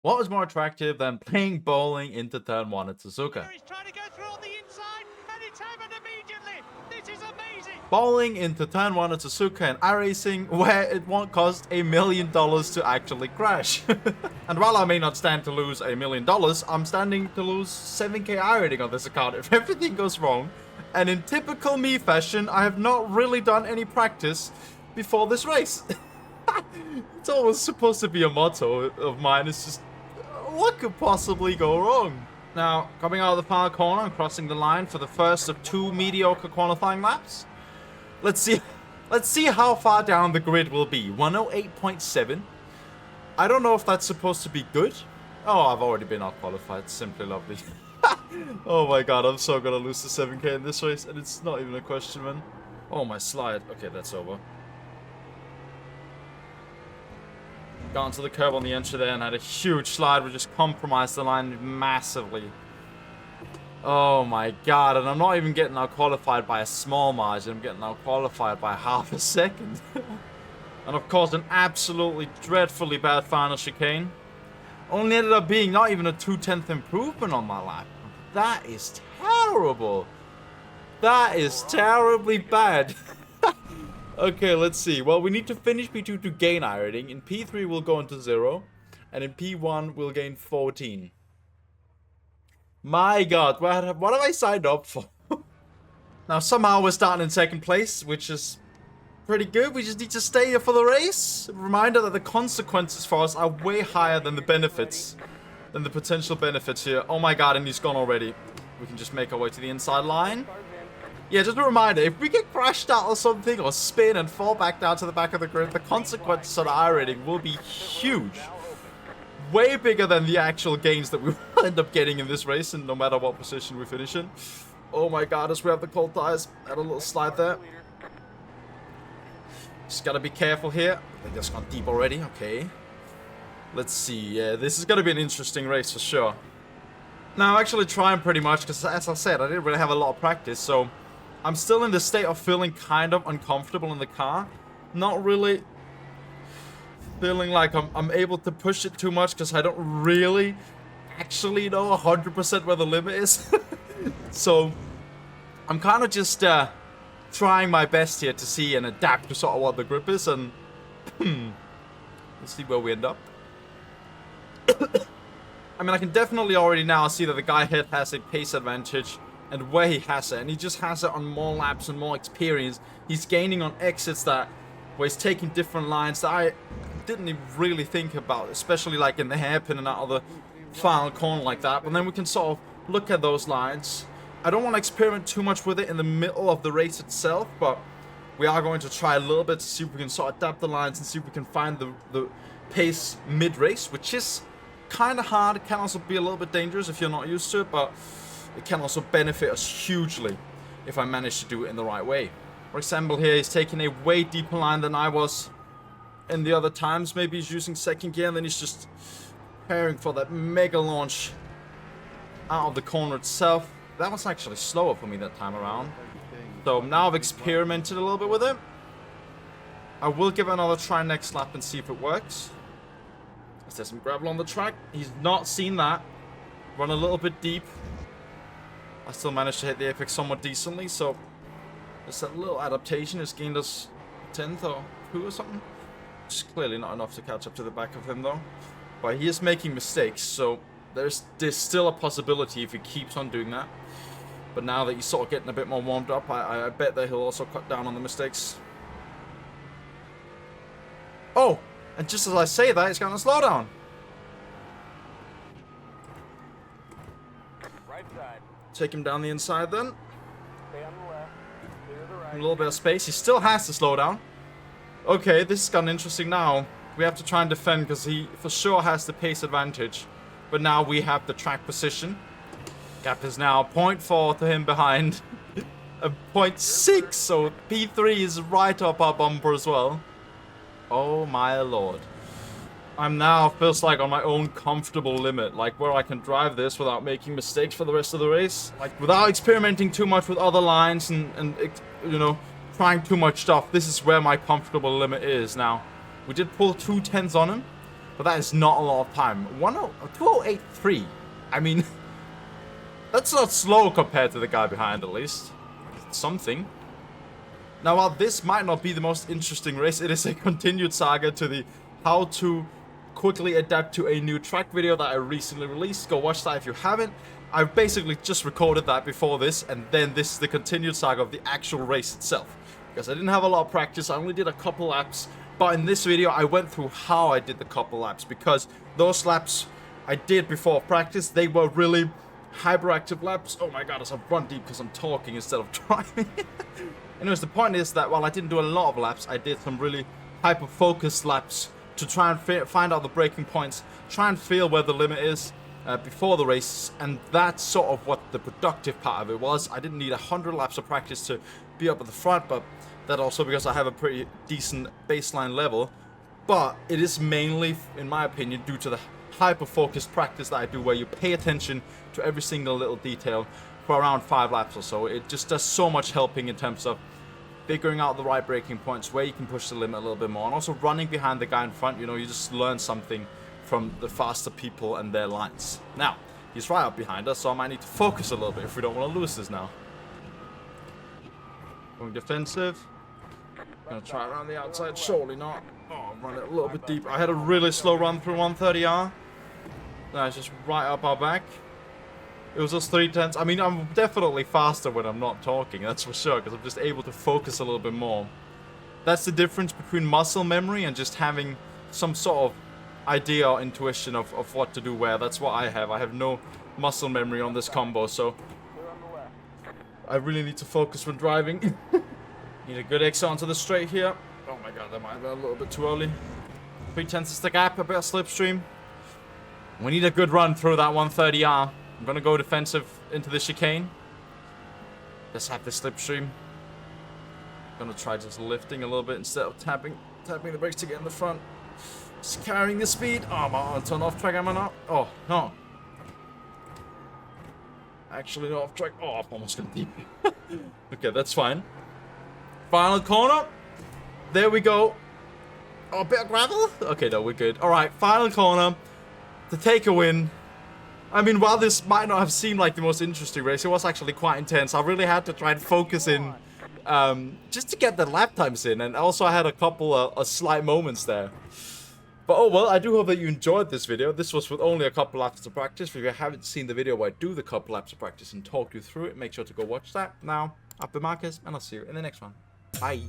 What is more attractive than playing bowling into turn 1 at Suzuka? He's trying to go through on the inside, and it's happened immediately. This is amazing. Bowling into turn 1 at Suzuka and iRacing, where it won't cost $1 million to actually crash. And while I may not stand to lose $1 million, I'm standing to lose 7k iRating on this account if everything goes wrong. And in typical me fashion, I have not really done any practice before this race. It's always supposed to be a motto of mine. It's just, what could possibly go wrong? Now, coming out of the final corner and crossing the line for the first of 2 mediocre qualifying laps. Let's see how far down the grid will be. 108.7. I don't know if that's supposed to be good. Oh, I've already been out qualified. Simply lovely. Oh my god, I'm so gonna lose the 7k in this race, and it's not even a question, man. Oh, my slide. Okay, that's over. Got onto the curb on the entry there and had a huge slide which just compromised the line massively. Oh my god, and I'm not even getting out qualified by a small margin, I'm getting out qualified by half a second. And of course an absolutely dreadfully bad final chicane. Only ended up being not even a 2/10 improvement on my lap. That is terrible. That is terribly bad. Okay, let's see. Well, we need to finish P2 to gain iRating. In P3 we'll go into 0. And in P1 we'll gain 14. My god, what have I signed up for? Now somehow we're starting in 2nd place, which is pretty good. We just need to stay here for the race. Reminder that the consequences for us are way higher than the benefits. Than the potential benefits here. Oh my god, and he's gone already. We can just make our way to the inside line. Yeah, just a reminder, if we get crashed out or something, or spin and fall back down to the back of the grid, the consequences on our iRating will be huge. Way bigger than the actual gains that we will end up getting in this race, and no matter what position we finish in. Oh my god, as we have the cold tires, had a little slide there. Just gotta be careful here. I think that's gone deep already, okay. Let's see, yeah, this is gonna be an interesting race for sure. Now, I'm actually trying pretty much, because as I said, I didn't really have a lot of practice, so I'm still in the state of feeling kind of uncomfortable in the car. Not really feeling like I'm able to push it too much, because I don't really actually know 100% where the limit is. So, I'm kind of just trying my best here to see and adapt to sort of what the grip is, and let's see where we end up. I mean, I can definitely already now see that the guy ahead has a pace advantage and where he has it, and he just has it on more laps and more experience. He's gaining on exits where he's taking different lines that I didn't even really think about, especially like in the hairpin and out of the final corner like that. But then we can sort of look at those lines. I don't want to experiment too much with it in the middle of the race itself, but we are going to try a little bit to see if we can sort of adapt the lines and see if we can find the pace mid-race, which is kind of hard. It can also be a little bit dangerous if you're not used to it, but it can also benefit us hugely if I manage to do it in the right way. For example, here he's taking a way deeper line than I was in the other times. Maybe he's using 2nd gear and then he's just preparing for that mega launch out of the corner itself. That was actually slower for me that time around. So now I've experimented a little bit with it. I will give it another try next lap and see if it works. There's some gravel on the track. He's not seen that. Run a little bit deep. I still managed to hit the apex somewhat decently, so just that little adaptation has gained us 10th or 2 or something. Which is clearly not enough to catch up to the back of him though. But he is making mistakes, so there's still a possibility if he keeps on doing that. But now that he's sort of getting a bit more warmed up, I bet that he'll also cut down on the mistakes. Oh! And just as I say that, it's going to slow down. Right side. Take him down the inside then. Stay on the left. Clear the right. A little bit of space. He still has to slow down. Okay, this has gotten interesting now. We have to try and defend because he for sure has the pace advantage. But now we have the track position. Gap is now 0.4 to him behind. A 0.6, so P3 is right up our bumper as well. Oh my lord. I'm now, feels like, on my own comfortable limit. Like, where I can drive this without making mistakes for the rest of the race. Like, without experimenting too much with other lines and you know, trying too much stuff. This is where my comfortable limit is now. We did pull 2 10s on him. but that is not a lot of time. 2083. I mean, that's not slow compared to the guy behind, at least. It's something. Now, while this might not be the most interesting race, it is a continued saga to the how to quickly adapt to a new track video that I recently released. Go watch that if you haven't. I basically just recorded that before this, and then this is the continued saga of the actual race itself. Because I didn't have a lot of practice, I only did a couple laps. But in this video, I went through how I did the couple laps, because those laps I did before practice, they were really hyperactive laps. Oh my god, as I run deep because I'm talking instead of driving. Anyways, the point is that while I didn't do a lot of laps, I did some really hyper-focused laps to try and find out the braking points, try and feel where the limit is before the race, and that's sort of what the productive part of it was. I didn't need 100 laps of practice to be up at the front, but that also because I have a pretty decent baseline level. But it is mainly, in my opinion, due to the hyper-focused practice that I do, where you pay attention to every single little detail for around 5 laps or so. It just does so much helping in terms of figuring out the right braking points, where you can push the limit a little bit more, and also running behind the guy in front. You know, you just learn something from the faster people and their lines. Now, he's right up behind us, so I might need to focus a little bit if we don't want to lose this now. Going defensive. Gonna try around the outside, surely not. Oh, run it a little bit deep. I had a really slow run through 130R. That's just right up our back. It was just 3/10. I mean, I'm definitely faster when I'm not talking, that's for sure, because I'm just able to focus a little bit more. That's the difference between muscle memory and just having some sort of idea or intuition of what to do where. That's what I have. I have no muscle memory on this combo, so I really need to focus when driving. Need a good exit onto the straight here. Oh my god, that might have been a little bit too early. 3/10 is the gap, a bit of slipstream. We need a good run through that 130R. I'm gonna go defensive into the chicane. Let's have the slipstream. Gonna try just lifting a little bit instead of tapping the brakes to get in the front. Just carrying the speed. Oh, I'm on turn off track, am I not? Oh, no. Actually, not off track. Oh, I'm almost gonna deep. Okay, that's fine. Final corner. There we go. Oh, a bit of gravel? Okay, no, we're good. Alright, final corner. To take a win. I mean, while this might not have seemed like the most interesting race, it was actually quite intense. I really had to try and focus in just to get the lap times in. And also I had a couple of slight moments there. But oh well, I do hope that you enjoyed this video. This was with only a couple laps of practice. If you haven't seen the video where I do the couple laps of practice and talk you through it, make sure to go watch that. Now, I've been Marcus, and I'll see you in the next one. Bye.